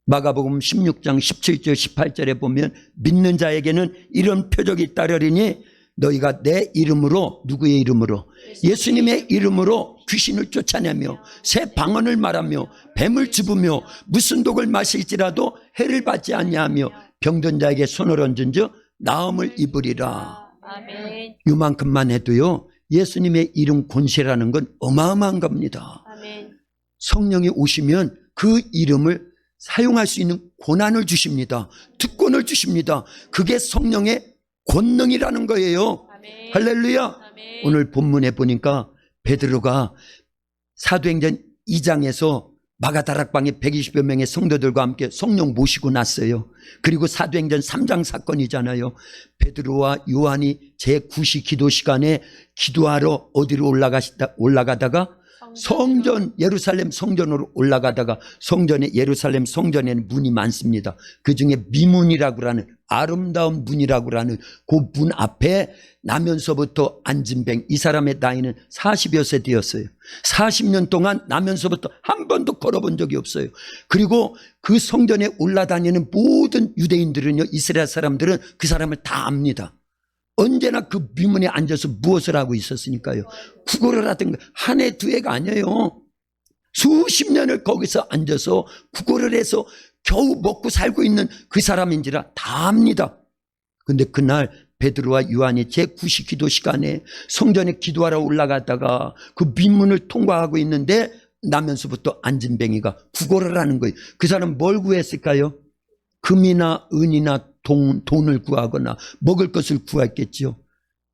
마가복음 16장 17절 18절에 보면 믿는 자에게는 이런 표적이 따르리니 너희가 내 이름으로, 누구의 이름으로? 예수님의 이름으로 귀신을 쫓아내며 새 방언을 말하며 뱀을 집으며 무슨 독을 마실지라도 해를 받지 아니하며 병든 자에게 손을 얹은즉 나음을 입으리라. 아멘. 이만큼만 해도요, 예수님의 이름 권세라는 건 어마어마한 겁니다. 아멘. 성령이 오시면 그 이름을 사용할 수 있는 권한을 주십니다. 특권을 주십니다. 그게 성령의 권능이라는 거예요. 아멘. 할렐루야. 아멘. 오늘 본문에 보니까 베드로가 사도행전 2장에서 마가다락방에 120여 명의 성도들과 함께 성령 모시고 났어요. 그리고 사도행전 3장 사건이잖아요. 베드로와 요한이 제9시 기도 시간에 기도하러 어디로 올라가다가 성전, 예루살렘 성전으로 올라가다가 성전에, 예루살렘 성전에는 문이 많습니다. 그 중에 미문이라고 하는, 아름다운 문이라고 하는 그 문 앞에 나면서부터 앉은 뱅, 이 사람의 나이는 40여 세 되었어요. 40년 동안 나면서부터 한 번도 걸어본 적이 없어요. 그리고 그 성전에 올라다니는 모든 유대인들은요, 이스라엘 사람들은 그 사람을 다 압니다. 언제나 그 미문에 앉아서 무엇을 하고 있었으니까요. 구걸을 하든가, 한 해 두 해가 아니에요. 수십 년을 거기서 앉아서 구걸을 해서 겨우 먹고 살고 있는 그 사람인지라 다 압니다. 근데 그날 베드로와 요한이 제9시 기도 시간에 성전에 기도하러 올라갔다가 그 민문을 통과하고 있는데 나면서부터 앉은뱅이가 구걸을 하는 거예요. 그 사람 뭘 구했을까요? 금이나 은이나 돈을 구하거나 먹을 것을 구했겠죠.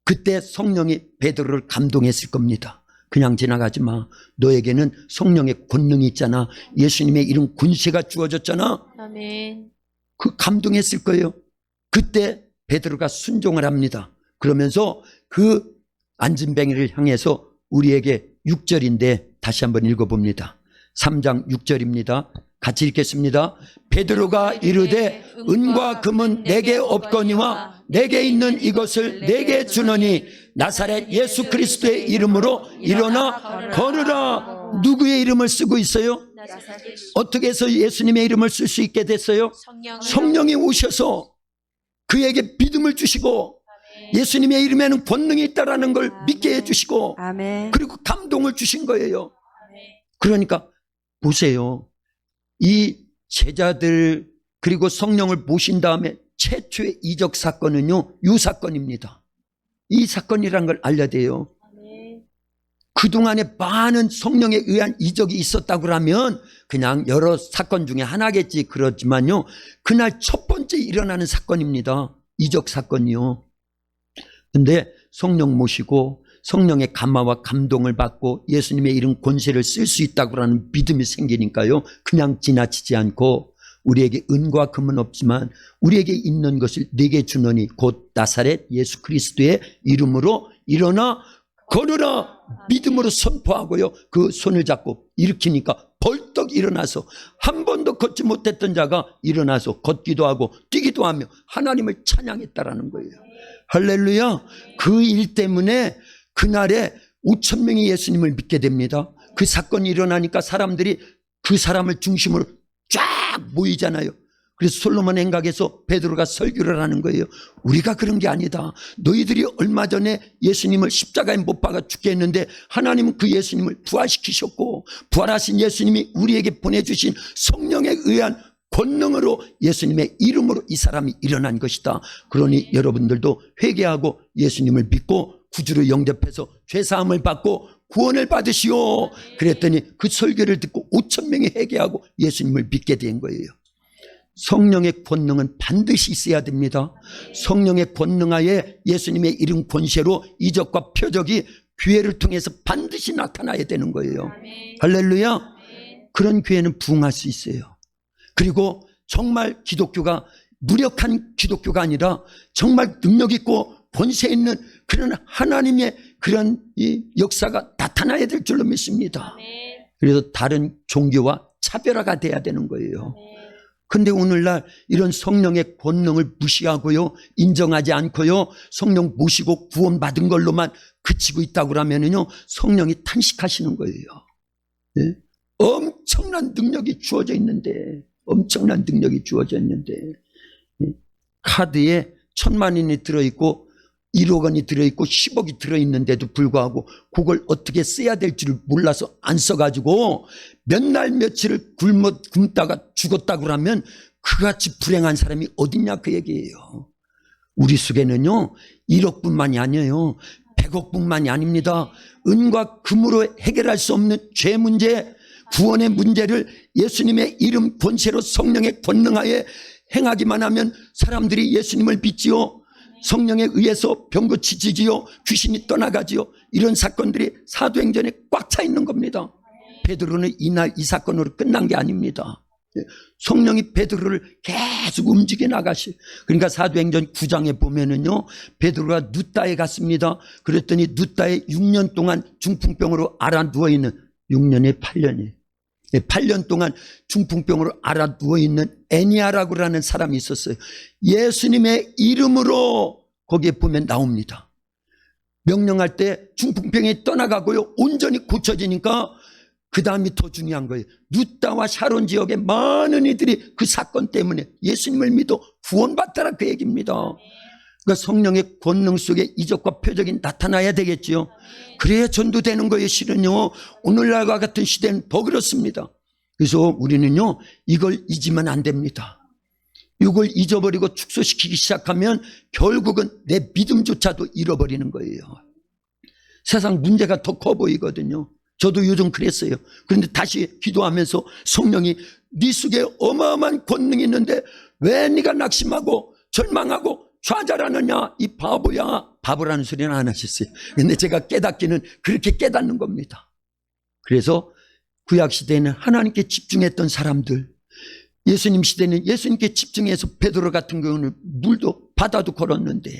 그때 성령이 베드로를 감동했을 겁니다. 그냥 지나가지 마. 너에게는 성령의 권능이 있잖아. 예수님의 이름 권세가 주어졌잖아. 아멘. 그 감동했을 거예요. 그때 베드로가 순종을 합니다. 그러면서 그 앉은뱅이를 향해서 우리에게 6절인데 다시 한번 읽어봅니다. 3장 6절입니다. 같이 읽겠습니다. 베드로가 이르되 은과 금은 내게 없거니와 내게 있는 이것을 내게 주노니 나사렛 예수 그리스도의 이름으로 일어나 걸으라. 누구의 이름을 쓰고 있어요? 어떻게 해서 예수님의 이름을 쓸 수 있게 됐어요? 성령이 오셔서 그에게 믿음을 주시고 예수님의 이름에는 권능이 있다라는 걸 믿게 해주시고 아멘. 그리고 감동을 주신 거예요. 그러니까 보세요. 이 제자들 그리고 성령을 모신 다음에 최초의 이적 사건은요, 이 사건입니다. 이 사건이란 걸 알려야 돼요. 그동안에 많은 성령에 의한 이적이 있었다고 하면 그냥 여러 사건 중에 하나겠지. 그렇지만요, 그날 첫 번째 일어나는 사건입니다. 이적 사건이요. 근데 성령 모시고 성령의 감화와 감동을 받고 예수님의 이름 권세를 쓸 수 있다고 하는 믿음이 생기니까요, 그냥 지나치지 않고 우리에게 은과 금은 없지만 우리에게 있는 것을 내게 주노니 곧 나사렛 예수 그리스도의 이름으로 일어나 걸으라. 믿음으로 선포하고요, 그 손을 잡고 일으키니까 벌떡 일어나서 한 번도 걷지 못했던 자가 일어나서 걷기도 하고 뛰기도 하며 하나님을 찬양했다라는 거예요. 할렐루야. 그 일 때문에 그날에 5천 명이 예수님을 믿게 됩니다. 그 사건이 일어나니까 사람들이 그 사람을 중심으로 쫙 모이잖아요. 그래서 솔로몬 행각에서 베드로가 설교를 하는 거예요. 우리가 그런 게 아니다. 너희들이 얼마 전에 예수님을 십자가에 못 박아 죽게 했는데 하나님은 그 예수님을 부활시키셨고 부활하신 예수님이 우리에게 보내주신 성령에 의한 권능으로 예수님의 이름으로 이 사람이 일어난 것이다. 그러니 여러분들도 회개하고 예수님을 믿고 구주로 영접해서 죄사함을 받고 구원을 받으시오. 그랬더니 그 설교를 듣고 5천 명이 회개하고 예수님을 믿게 된 거예요. 성령의 권능은 반드시 있어야 됩니다. 성령의 권능하에 예수님의 이름 권세로 이적과 표적이 교회를 통해서 반드시 나타나야 되는 거예요. 할렐루야. 그런 교회는 부흥할 수 있어요. 그리고 정말 기독교가 무력한 기독교가 아니라 정말 능력 있고 권세 있는 그런 하나님의 그런 이 역사가 나타나야 될 줄로 믿습니다. 그래서 다른 종교와 차별화가 돼야 되는 거예요. 근데 오늘날 이런 성령의 권능을 무시하고요, 인정하지 않고요, 성령 모시고 구원받은 걸로만 그치고 있다고 하면은요, 성령이 탄식하시는 거예요. 예? 엄청난 능력이 주어져 있는데, 엄청난 능력이 주어져 있는데, 예? 카드에 1,000만 원이 들어있고 1억 원이 들어있고 10억이 들어있는데도 불구하고 그걸 어떻게 써야 될지를 몰라서 안 써가지고 몇 날 며칠을 굶다가 죽었다고 하면 그같이 불행한 사람이 어딨냐 그 얘기예요. 우리 속에는요 1억뿐만이 아니에요, 100억뿐만이 아닙니다. 은과 금으로 해결할 수 없는 죄 문제, 구원의 문제를 예수님의 이름 권세로 성령의 권능하에 행하기만 하면 사람들이 예수님을 믿지요. 성령에 의해서 병 고치지요. 귀신이 떠나가지요. 이런 사건들이 사도행전에 꽉 차 있는 겁니다. 베드로는 이날 이 사건으로 끝난 게 아닙니다. 성령이 베드로를 계속 움직여 나가시. 그러니까 사도행전 9장에 보면은요, 베드로가 누따에 갔습니다. 그랬더니 누따에 6년 동안 중풍병으로 알아 누워 있는, 6년에 8년이 8년 동안 중풍병으로 알아 누워있는 애니아라고 하는 사람이 있었어요. 예수님의 이름으로 거기에 보면 나옵니다. 명령할 때 중풍병이 떠나가고요, 온전히 고쳐지니까 그 다음이 더 중요한 거예요. 누따와 샤론 지역의 많은 이들이 그 사건 때문에 예수님을 믿어 구원받더라 그 얘기입니다. 그러니까 성령의 권능 속에 이적과 표적이 나타나야 되겠지요. 그래야 전도되는 거예요. 실은요, 오늘날과 같은 시대는 더 그렇습니다. 그래서 우리는요 이걸 잊으면 안 됩니다. 이걸 잊어버리고 축소시키기 시작하면 결국은 내 믿음조차도 잃어버리는 거예요. 세상 문제가 더 커 보이거든요. 저도 요즘 그랬어요. 그런데 다시 기도하면서 성령이 네 속에 어마어마한 권능이 있는데 왜 네가 낙심하고 절망하고 좌절하느냐 이 바보야. 바보라는 소리는 안 하셨어요. 근데 제가 깨닫기는 그렇게 깨닫는 겁니다. 그래서 구약시대에는 하나님께 집중했던 사람들, 예수님 시대는 예수님께 집중해서 베드로 같은 경우는 물도 바다도 걸었는데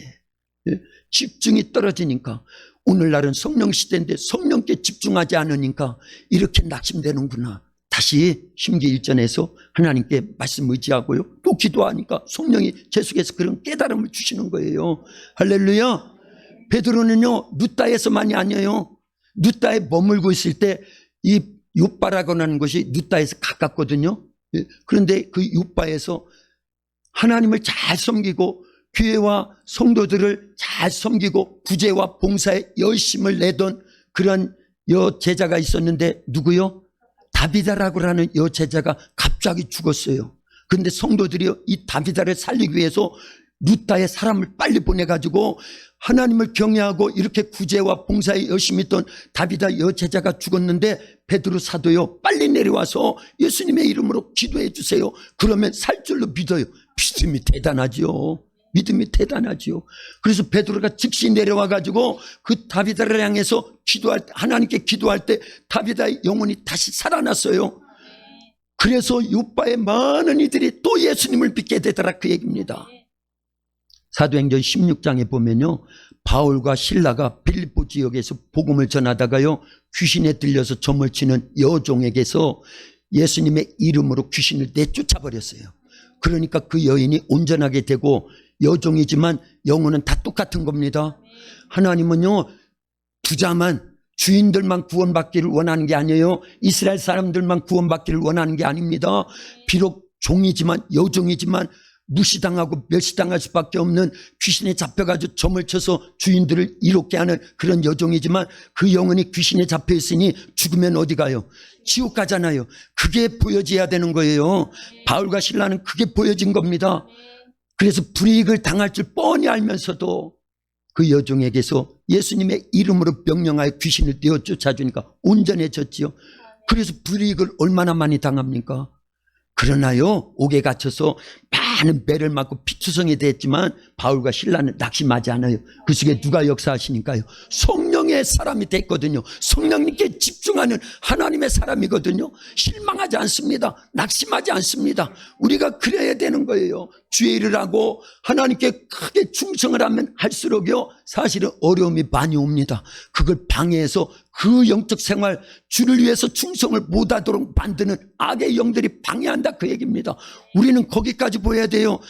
집중이 떨어지니까, 오늘날은 성령 시대인데 성령께 집중하지 않으니까 이렇게 낙심되는구나. 다시 심기일전에서 하나님께 말씀 의지하고요, 또 기도하니까 성령이 제 속에서 그런 깨달음을 주시는 거예요. 할렐루야. 베드로는요 누따에서만이 아니에요. 누따에 머물고 있을 때 이 요바라고 하는 것이 누따에서 가깝거든요. 그런데 그 요바에서 하나님을 잘 섬기고 교회와 성도들을 잘 섬기고 구제와 봉사에 열심을 내던 그런 여제자가 있었는데, 누구요? 다비다라고 하는 여제자가 갑자기 죽었어요. 그런데 성도들이 이 다비다를 살리기 위해서 루따에 사람을 빨리 보내가지고 하나님을 경외하고 이렇게 구제와 봉사에 열심히 있던 다비다 여제자가 죽었는데, 베드로 사도요 빨리 내려와서 예수님의 이름으로 기도해 주세요. 그러면 살 줄로 믿어요. 믿음이 대단하죠. 믿음이 대단하지요. 그래서 베드로가 즉시 내려와가지고 그 다비다를 향해서 기도할 때, 하나님께 기도할 때 다비다의 영혼이 다시 살아났어요. 그래서 요바의 많은 이들이 또 예수님을 믿게 되더라 그 얘기입니다. 사도행전 16장에 보면요, 바울과 실라가 빌립보 지역에서 복음을 전하다가요 귀신에 들려서 점을 치는 여종에게서 예수님의 이름으로 귀신을 내쫓아 버렸어요. 그러니까 그 여인이 온전하게 되고, 여종이지만 영혼은 다 똑같은 겁니다. 하나님은요 부자만, 주인들만 구원받기를 원하는 게 아니에요. 이스라엘 사람들만 구원받기를 원하는 게 아닙니다. 비록 종이지만, 여종이지만 무시당하고 멸시당할 수밖에 없는, 귀신에 잡혀가지고 점을 쳐서 주인들을 이롭게 하는 그런 여종이지만, 그 영혼이 귀신에 잡혀 있으니 죽으면 어디 가요? 지옥 가잖아요. 그게 보여져야 되는 거예요. 바울과 실라는 그게 보여진 겁니다. 그래서 불이익을 당할 줄 뻔히 알면서도 그 여종에게서 예수님의 이름으로 명령하여 귀신을 떼어 쫓아주니까 온전해졌지요. 그래서 불이익을 얼마나 많이 당합니까? 그러나요 옥에 갇혀서 많은 배를 맞고 피투성이 됐지만 바울과 실라는 낙심하지 않아요. 그 속에 누가 역사하시니까요? 성령의 성령의 사람이 됐거든요. 성령님께 집중하는 하나님의 사람이거든요. 실망하지 않습니다. 낙심하지 않습니다. 우리가 그래야 되는 거예요. 주의 일을 하고 하나님께 크게 충성을 하면 할수록요, 사실은 어려움이 많이 옵니다. 그걸 방해해서 그 영적 생활, 주를 위해서 충성을 못하도록 만드는 악의 영들이 방해한다, 그 얘기입니다. 우리는 거기까지 보여야 돼요.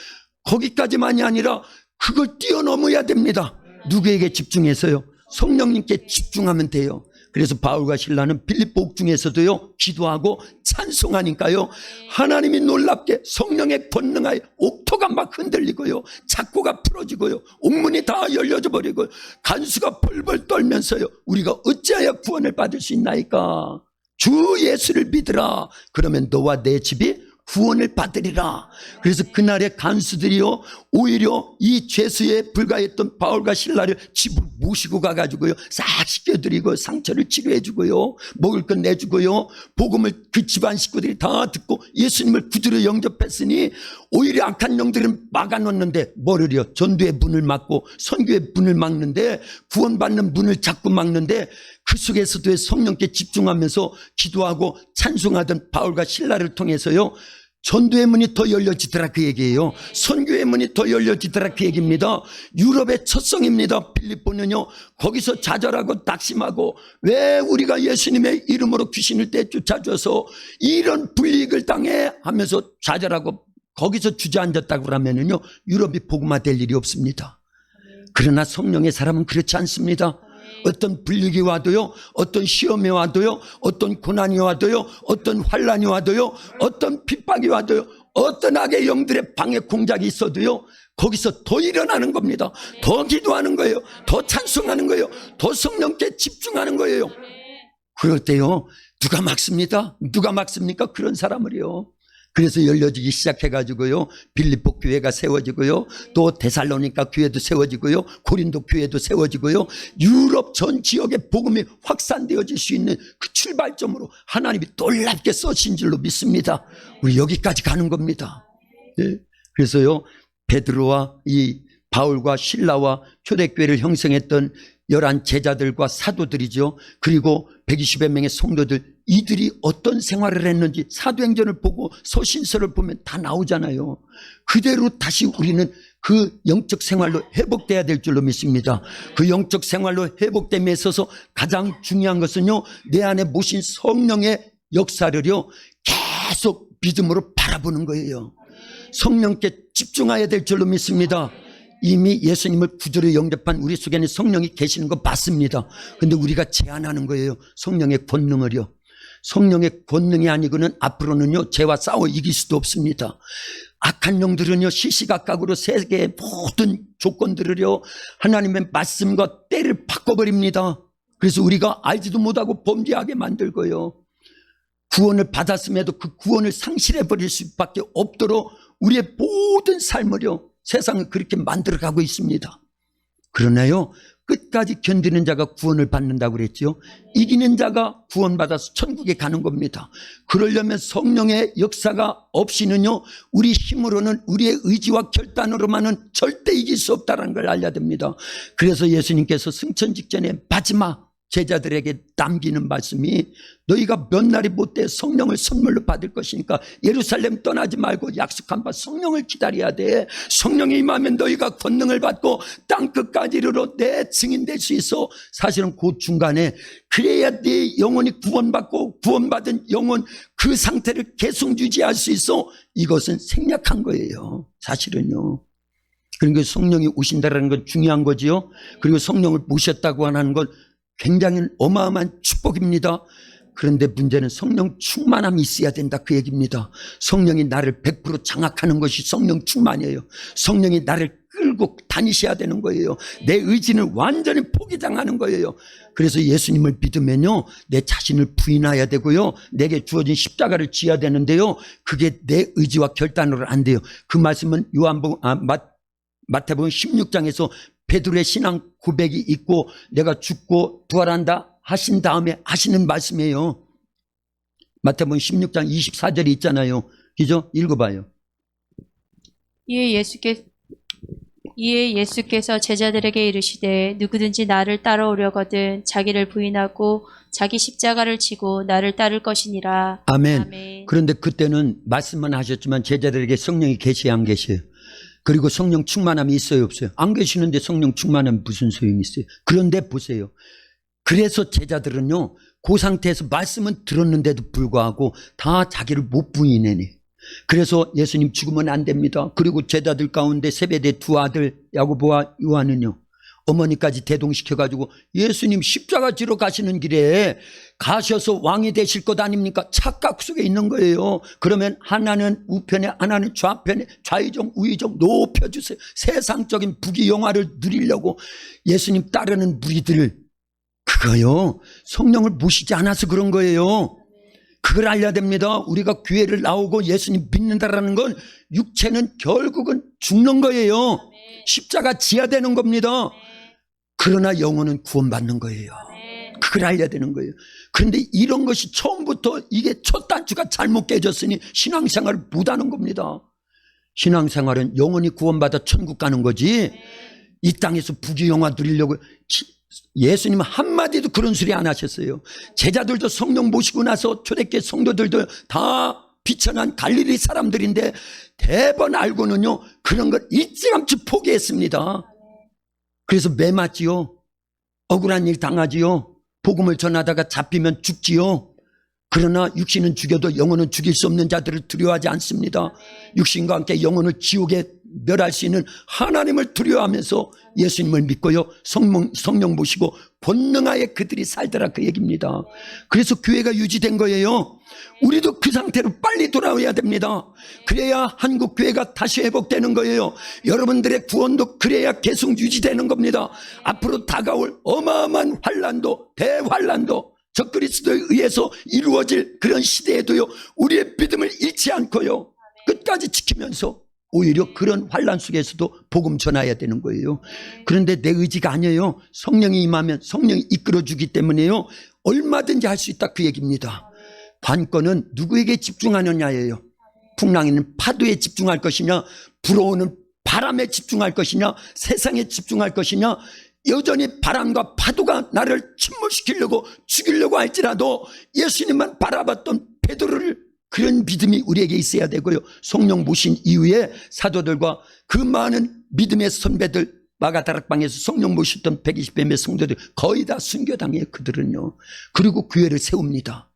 거기까지만이 아니라 그걸 뛰어넘어야 됩니다. 누구에게 집중해서요? 성령님께 집중하면 돼요. 그래서 바울과 실라는 빌립보 옥중에서도요, 기도하고 찬송하니까요, 하나님이 놀랍게 성령에 권능하여 옥토가 막 흔들리고요, 작고가 풀어지고요, 옥문이 다 열려져 버리고요, 간수가 벌벌 떨면서요, 우리가 어찌하여 구원을 받을 수 있나이까? 주 예수를 믿으라. 그러면 너와 내 집이 구원을 받으리라. 그래서 그날의 간수들이요, 오히려 이 죄수에 불과했던 바울과 실라를 집으로 모시고 가가지고요, 싹 씻겨드리고 상처를 치료해주고요, 먹을 것 내주고요, 복음을 그 집안 식구들이 다 듣고 예수님을 구주로 영접했으니 오히려 악한 영들은 막아놓는데 뭐를요? 전도의 문을 막고 선교의 문을 막는데, 구원받는 문을 자꾸 막는데, 그 속에서도 성령께 집중하면서 기도하고 찬송하던 바울과 실라를 통해서요, 전도의 문이 더 열려지더라, 그 얘기예요. 선교의 문이 더 열려지더라, 그 얘기입니다. 유럽의 첫 성입니다. 빌립보는요, 거기서 좌절하고 낙심하고, 왜 우리가 예수님의 이름으로 귀신을 떼쫓아줘서 이런 불이익을 당해 하면서 좌절하고 거기서 주저앉았다고 그러면은요, 유럽이 복음화될 일이 없습니다. 그러나 성령의 사람은 그렇지 않습니다. 어떤 불리기 와도요, 어떤 시험이 와도요, 어떤 고난이 와도요, 어떤 환란이 와도요, 어떤 핍박이 와도요, 어떤 악의 영들의 방해 공작이 있어도요, 거기서 더 일어나는 겁니다. 더 기도하는 거예요. 더 찬송하는 거예요. 더 성령께 집중하는 거예요. 그럴 때요, 누가 막습니다? 누가 막습니까? 그런 사람을요. 그래서 열려지기 시작해가지고요, 빌립보 교회가 세워지고요, 또 데살로니가 교회도 세워지고요, 고린도 교회도 세워지고요, 유럽 전 지역의 복음이 확산되어질 수 있는 그 출발점으로 하나님이 놀랍게 써신 줄로 믿습니다. 우리 여기까지 가는 겁니다. 네. 그래서요, 베드로와 이 바울과 실라와 초대교회를 형성했던 11 제자들과 사도들이죠. 그리고 120여 명의 성도들, 이들이 어떤 생활을 했는지 사도행전을 보고 서신서를 보면 다 나오잖아요. 그대로 다시 우리는 그 영적 생활로 회복돼야 될 줄로 믿습니다. 그 영적 생활로 회복됨에 있어서 가장 중요한 것은요, 내 안에 모신 성령의 역사를요, 계속 믿음으로 바라보는 거예요. 성령께 집중해야 될 줄로 믿습니다. 이미 예수님을 구주로 영접한 우리 속에는 성령이 계시는 거 맞습니다. 근데 우리가 제한하는 거예요. 성령의 권능을요. 성령의 권능이 아니고는 앞으로는요, 죄와 싸워 이길 수도 없습니다. 악한 영들은요, 시시각각으로 세계의 모든 조건들을요, 하나님의 말씀과 때를 바꿔버립니다. 그래서 우리가 알지도 못하고 범죄하게 만들고요, 구원을 받았음에도 그 구원을 상실해버릴 수밖에 없도록 우리의 모든 삶을요, 세상은 그렇게 만들어가고 있습니다. 그러나요, 끝까지 견디는 자가 구원을 받는다고 그랬죠. 이기는 자가 구원받아서 천국에 가는 겁니다. 그러려면 성령의 역사가 없이는요, 우리 힘으로는, 우리의 의지와 결단으로만은 절대 이길 수 없다는 걸 알아야 됩니다. 그래서 예수님께서 승천 직전에 마지막 제자들에게 남기는 말씀이, 너희가 몇 날이 못돼 성령을 선물로 받을 것이니까 예루살렘 떠나지 말고 약속한 바 성령을 기다려야 돼. 성령이 임하면 너희가 권능을 받고 땅끝까지 이르러 내 증인 될 수 있어. 사실은 그 중간에 그래야 네 영혼이 구원받고 구원받은 영혼 그 상태를 계속 유지할 수 있어. 이것은 생략한 거예요, 사실은요. 그러니까 성령이 오신다는 건 중요한 거지요. 그리고 성령을 모셨다고 하는 건 굉장히 어마어마한 축복입니다. 그런데 문제는 성령 충만함이 있어야 된다, 그 얘기입니다. 성령이 나를 100% 장악하는 것이 성령 충만이에요. 성령이 나를 끌고 다니셔야 되는 거예요. 내 의지는 완전히 포기당하는 거예요. 그래서 예수님을 믿으면요, 내 자신을 부인해야 되고요, 내게 주어진 십자가를 지어야 되는데요, 그게 내 의지와 결단으로 안 돼요. 그 말씀은 마태복음 16장에서 베드로의 신앙 고백이 있고 내가 죽고 부활한다 하신 다음에 하시는 말씀이에요. 마태복음 16장 24절이 있잖아요. 그죠? 읽어봐요. 이에 예수께서 이에 예수께서 제자들에게 이르시되 누구든지 나를 따라오려거든 자기를 부인하고 자기 십자가를 지고 나를 따를 것이니라. 아멘. 아멘. 그런데 그때는 말씀만 하셨지만 제자들에게 성령이 계시요 안 계셔요? 그리고 성령 충만함이 있어요 없어요? 안 계시는데 성령 충만함이 무슨 소용이 있어요? 그런데 보세요. 그래서 제자들은요 그 상태에서 말씀은 들었는데도 불구하고 다 자기를 못 부인해내. 그래서 예수님 죽으면 안 됩니다. 그리고 제자들 가운데 세베대 두 아들 야고보와 요한은요 어머니까지 대동시켜가지고 예수님 십자가 지러 가시는 길에 가셔서 왕이 되실 것 아닙니까? 착각 속에 있는 거예요. 그러면 하나는 우편에 하나는 좌편에 좌의정 우의정 높여주세요. 세상적인 부귀영화를 누리려고 예수님 따르는 무리들 그거요 성령을 모시지 않아서 그런 거예요. 그걸 알려야 됩니다. 우리가 교회를 나오고 예수님 믿는다라는 건 육체는 결국은 죽는 거예요. 십자가 지어야 되는 겁니다. 그러나 영혼은 구원받는 거예요. 그걸 알려야 되는 거예요. 그런데 이런 것이 처음부터 이게 첫 단추가 잘못 깨졌으니 신앙생활을 못하는 겁니다. 신앙생활은 영혼이 구원받아 천국 가는 거지 이 땅에서 부귀영화 누리려고. 예수님은 한마디도 그런 소리 안 하셨어요. 제자들도 성령 모시고 나서 초대교회 성도들도 다 비천한 갈릴리 사람들인데 대번 알고는요 그런 걸 일찌감치 포기했습니다. 그래서 매 맞지요. 억울한 일 당하지요. 복음을 전하다가 잡히면 죽지요. 그러나 육신은 죽여도 영혼은 죽일 수 없는 자들을 두려워하지 않습니다. 육신과 함께 영혼을 지옥에 멸할 수 있는 하나님을 두려워하면서 예수님을 믿고요 성령 모시고 본능하에 그들이 살더라 그 얘기입니다. 그래서 교회가 유지된 거예요. 우리도 그 상태로 빨리 돌아와야 됩니다. 그래야 한국 교회가 다시 회복되는 거예요. 여러분들의 구원도 그래야 계속 유지되는 겁니다. 앞으로 다가올 어마어마한 환란도 대환란도 적그리스도에 의해서 이루어질 그런 시대에도요 우리의 믿음을 잃지 않고요 끝까지 지키면서 오히려 그런 환란 속에서도 복음 전해야 되는 거예요. 그런데 내 의지가 아니에요. 성령이 임하면 성령이 이끌어주기 때문에요 얼마든지 할 수 있다 그 얘기입니다. 관건은 누구에게 집중하느냐예요. 풍랑에는 파도에 집중할 것이냐 불어오는 바람에 집중할 것이냐 세상에 집중할 것이냐. 여전히 바람과 파도가 나를 침몰시키려고 죽이려고 할지라도 예수님만 바라봤던 베드로를 그런 믿음이 우리에게 있어야 되고요. 성령 모신 이후에 사도들과 그 많은 믿음의 선배들 마가다락방에서 성령 모셨던 120배 성도들 거의 다 순교당해요. 그들은요. 그리고 교회를 세웁니다.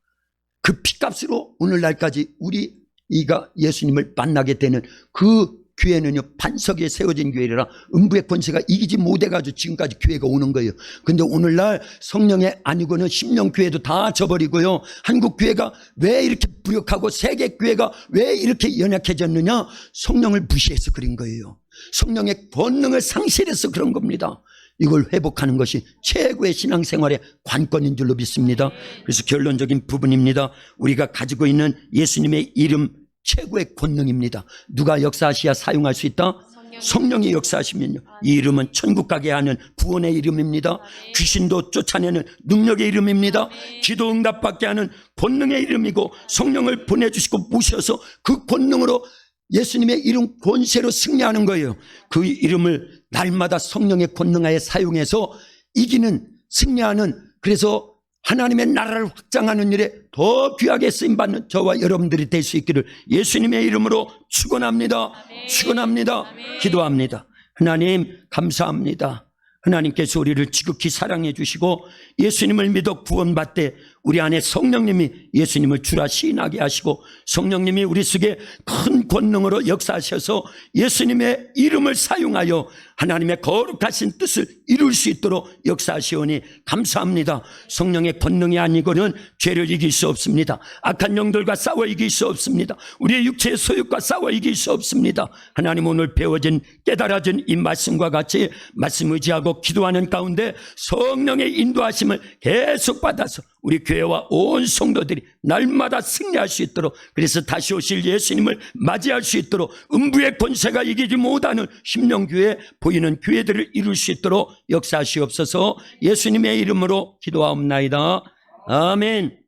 그 피값으로 오늘날까지 우리가 예수님을 만나게 되는 그 교회는요 반석에 세워진 교회라 음부의 권세가 이기지 못해가지고 지금까지 교회가 오는 거예요. 근데 오늘날 성령의 아니고는 심령교회도 다 져버리고요 한국교회가 왜 이렇게 무력하고 세계교회가 왜 이렇게 연약해졌느냐. 성령을 무시해서 그런 거예요. 성령의 권능을 상실해서 그런 겁니다. 이걸 회복하는 것이 최고의 신앙생활의 관건인 줄로 믿습니다. 그래서 결론적인 부분입니다. 우리가 가지고 있는 예수님의 이름 최고의 권능입니다. 누가 역사하시야 사용할 수 있다? 성령이 역사하시면요 이 이름은 천국 가게 하는 구원의 이름입니다. 귀신도 쫓아내는 능력의 이름입니다. 기도 응답받게 하는 권능의 이름이고 성령을 보내주시고 모셔서 그 권능으로 예수님의 이름 권세로 승리하는 거예요. 그 이름을 날마다 성령의 권능하에 사용해서 이기는 승리하는 그래서 하나님의 나라를 확장하는 일에 더 귀하게 쓰임받는 저와 여러분들이 될 수 있기를 예수님의 이름으로 축원합니다. 축원합니다. 기도합니다. 하나님 감사합니다. 하나님께서 우리를 지극히 사랑해 주시고 예수님을 믿어 구원받되 우리 안에 성령님이 예수님을 주라 시인하게 하시고 성령님이 우리 속에 큰 권능으로 역사하셔서 예수님의 이름을 사용하여 하나님의 거룩하신 뜻을 이룰 수 있도록 역사하시오니 감사합니다. 성령의 권능이 아니고는 죄를 이길 수 없습니다. 악한 영들과 싸워 이길 수 없습니다. 우리의 육체의 소욕과 싸워 이길 수 없습니다. 하나님 오늘 배워진 깨달아진 이 말씀과 같이 말씀 의지하고 기도하는 가운데 성령의 인도하심을 계속 받아서 우리 교회와 온 성도들이 날마다 승리할 수 있도록 그래서 다시 오실 예수님을 맞이할 수 있도록 음부의 권세가 이기지 못하는 심령교회 보이는 교회들을 이룰 수 있도록 역사하시옵소서. 예수님의 이름으로 기도하옵나이다. 아멘.